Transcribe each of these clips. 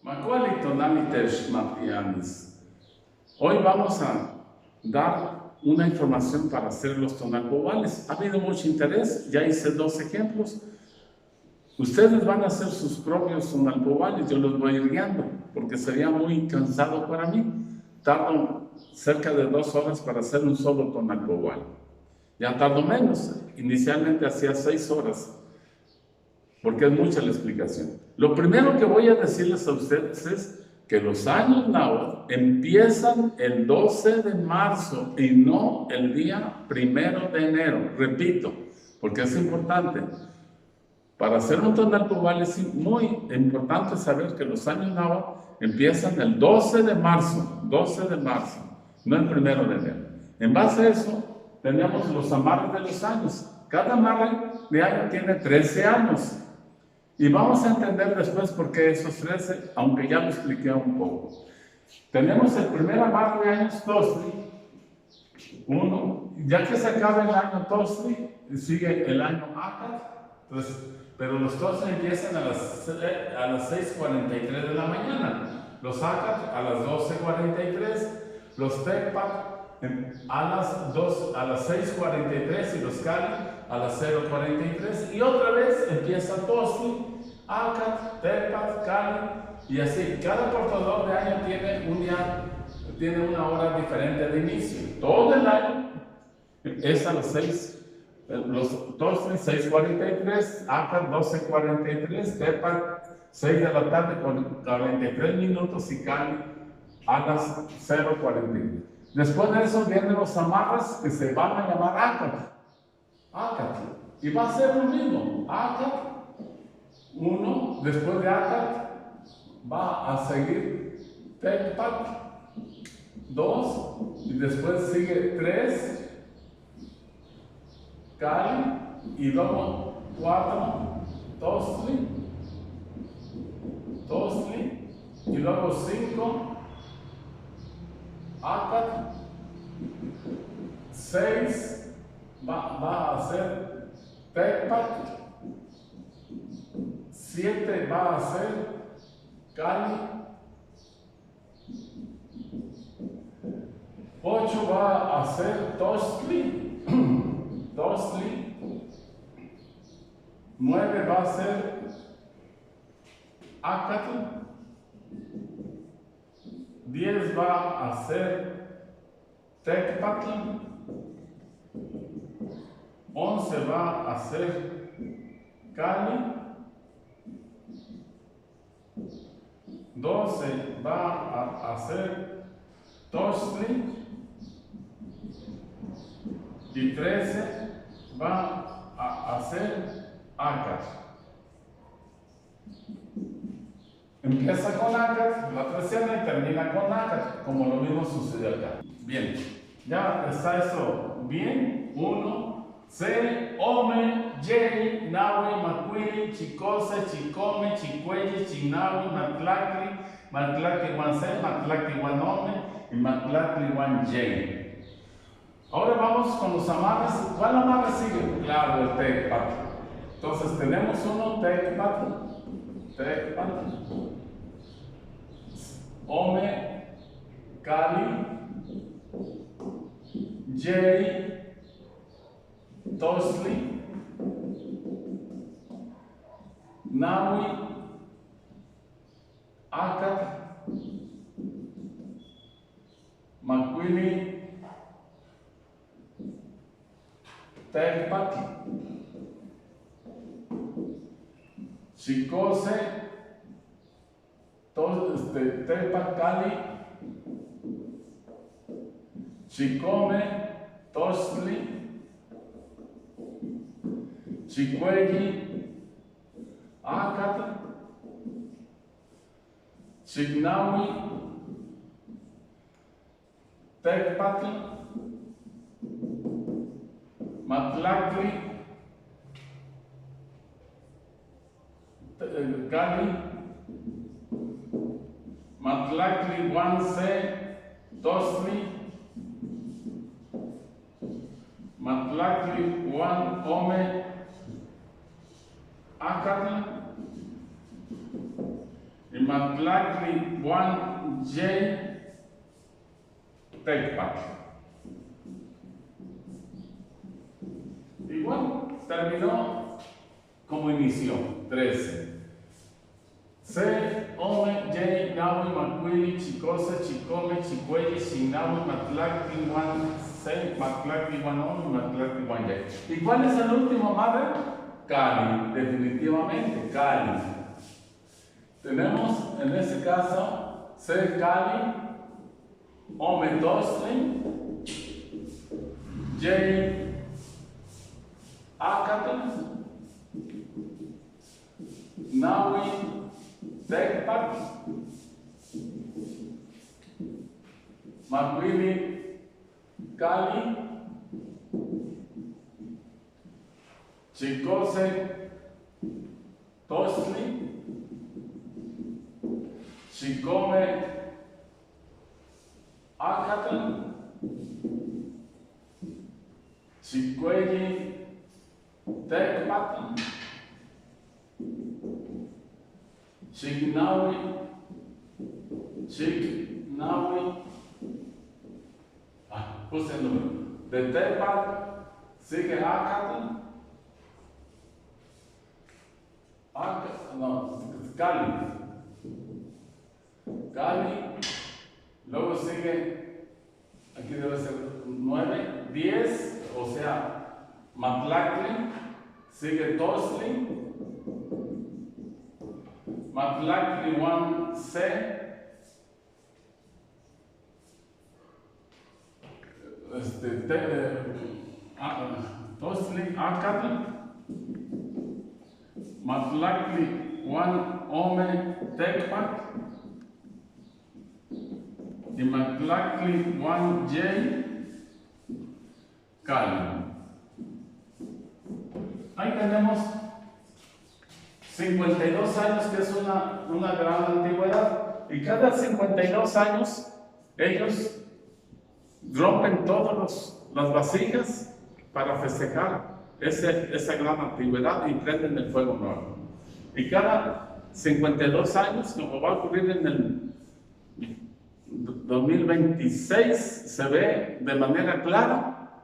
Macaulay Tonali Tesh Matianis. Hoy vamos a dar una información para hacer los tonalpobales. Ha habido mucho interés, ya hice 2 ejemplos. Ustedes van a hacer sus propios tonalpobales, yo los voy a ir guiando, porque sería muy cansado para mí. Tardo cerca de 2 horas para hacer un solo tonalpobal. Ya tardo menos, inicialmente hacía 6 horas, porque es mucha la explicación. Lo primero que voy a decirles a ustedes es que los años náhuatl empiezan el 12 de marzo y no el día 1 de enero. Repito, porque es importante. Para hacer un tonalpobal es muy importante saber que los años náhuatl empiezan el 12 de marzo, no el 1 de enero. En base a eso, tenemos los amarres de los años. Cada amarre de año tiene 13 años. Y vamos a entender después por qué esos 13, aunque ya lo expliqué un poco. Tenemos el primer amarre de años Tostri, 1, ya que se acaba el año Tostri, sigue el año Acat, entonces, pero los Tostri empiezan a las 6:43 de la mañana, los Acat a las 12:43, los Tecpat a las 6:43 y los Cali a las 0:43, y otra vez empieza Tostri, Acat, Tecpat, Cali, y así. Cada portador de año tiene una hora diferente de inicio. Todo el año es a las 6, los Tostri 6:43, Acat 12:43, Tecpat 6 de la tarde con 43 minutos y Cali a las 0:43. Después de eso vienen los amarras que se van a llamar Acat. Y va a ser lo mismo. Acat 1, después de Acat va a seguir Tecpat 2, y después sigue 3, Cali, y luego 4, Tostri, y luego 5, Acat, 6 va a ser Tecpat, 7 va a ser Cali, 8 va a ser Tostri, 9 va a ser Acat, 10 va a ser Tecpat, 11 va a ser Cali, 12 va a ser Tostri, y 13 va a ser Acat. Empieza con Acat, la treceava, y termina con Acat, como lo mismo sucede acá. Bien, ya está eso bien. 1, C, Ome, Yeri, Nahui, Macuili, Chicose, Chicome, Chicuelle, Chinahui, Matlacli, Guanse, Matlacli, Guanome y Matlacli, Guanyeri. Ahora vamos con los amarres. ¿Cuál amarre sigue? Claro, el Tecpat. Entonces tenemos uno, Tecpat, Ome, Cali, Yeri, Tostri, Nahui, Acat, Macuili, Tecpat, Chicose, Tecpat, Cali, Chicome, Tostri, Chicuelli, Acat, Chignahui, Tecpat, Matlacli, Cali, Matlacli, Guanse, Tostri, Matlacli, Ome, Acat, y más likely 1J TechPack. Igual, terminó como inició, 13. C, Ome, J, Naui, Macuili, Chicose, Chicome, Chicuelli, Shinaui, Matlacti, 1C, Matlacti, 1Ome, Matlacti, 1J. ¿Y cuál es el último, madre? Cali, definitivamente, Cali. Tenemos en este caso C, Cali, Ome, Dostling, J, Acatón, Naui, TechPack, Macuili, Cali, Chicose, Tostli, Chicome, Acatón, Chicuelli, TechPack, Chignaui, puse el número. De TechPack sigue Acatón, Cali, luego sigue, aquí debe ser 9, 10, o sea, McLaughlin, sigue Tosli, McLaughlin 1C, Tosli, Acatón, McLaughlin 1 Ome TechPack y McLaughlin 1J Cali. Ahí tenemos 52 años, que es una gran antigüedad, y cada 52 años ellos rompen todas las vasijas para festejar esa gran antigüedad y prenden el fuego nuevo. Y cada 52 años, como va a ocurrir en el 2026, se ve de manera clara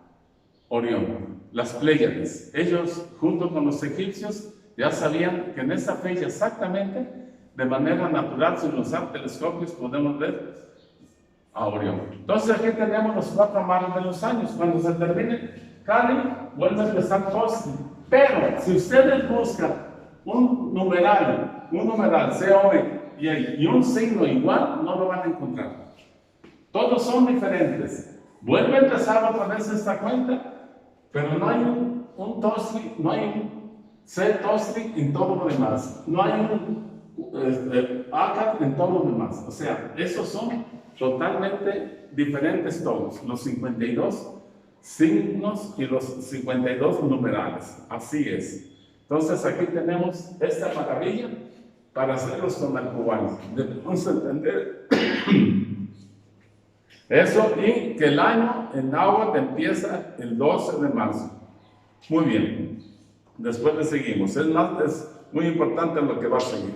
Orión, las Pléyades. Ellos, junto con los egipcios, ya sabían que en esa fecha exactamente, de manera natural, sin usar telescopios, podemos ver a Orión. Entonces aquí tenemos los 4 mares de los años. Cuando se termine Cali, vuelve a empezar Tosli. Pero si ustedes buscan un numeral, C-O-M y un signo igual, no lo van a encontrar. Todos son diferentes. Vuelve a empezar otra vez esta cuenta, pero no hay un Tosli, no hay un C-Tosli en todo lo demás. No hay un Acat en todo lo demás. O sea, esos son totalmente diferentes todos, los 52 signos y los 52 numerales. Así es. Entonces aquí tenemos esta maravilla para hacerlos con el cubano. Debemos entender eso, y que el año en náhuatl empieza el 12 de marzo. Muy bien. Después le seguimos. Es muy importante lo que va a seguir.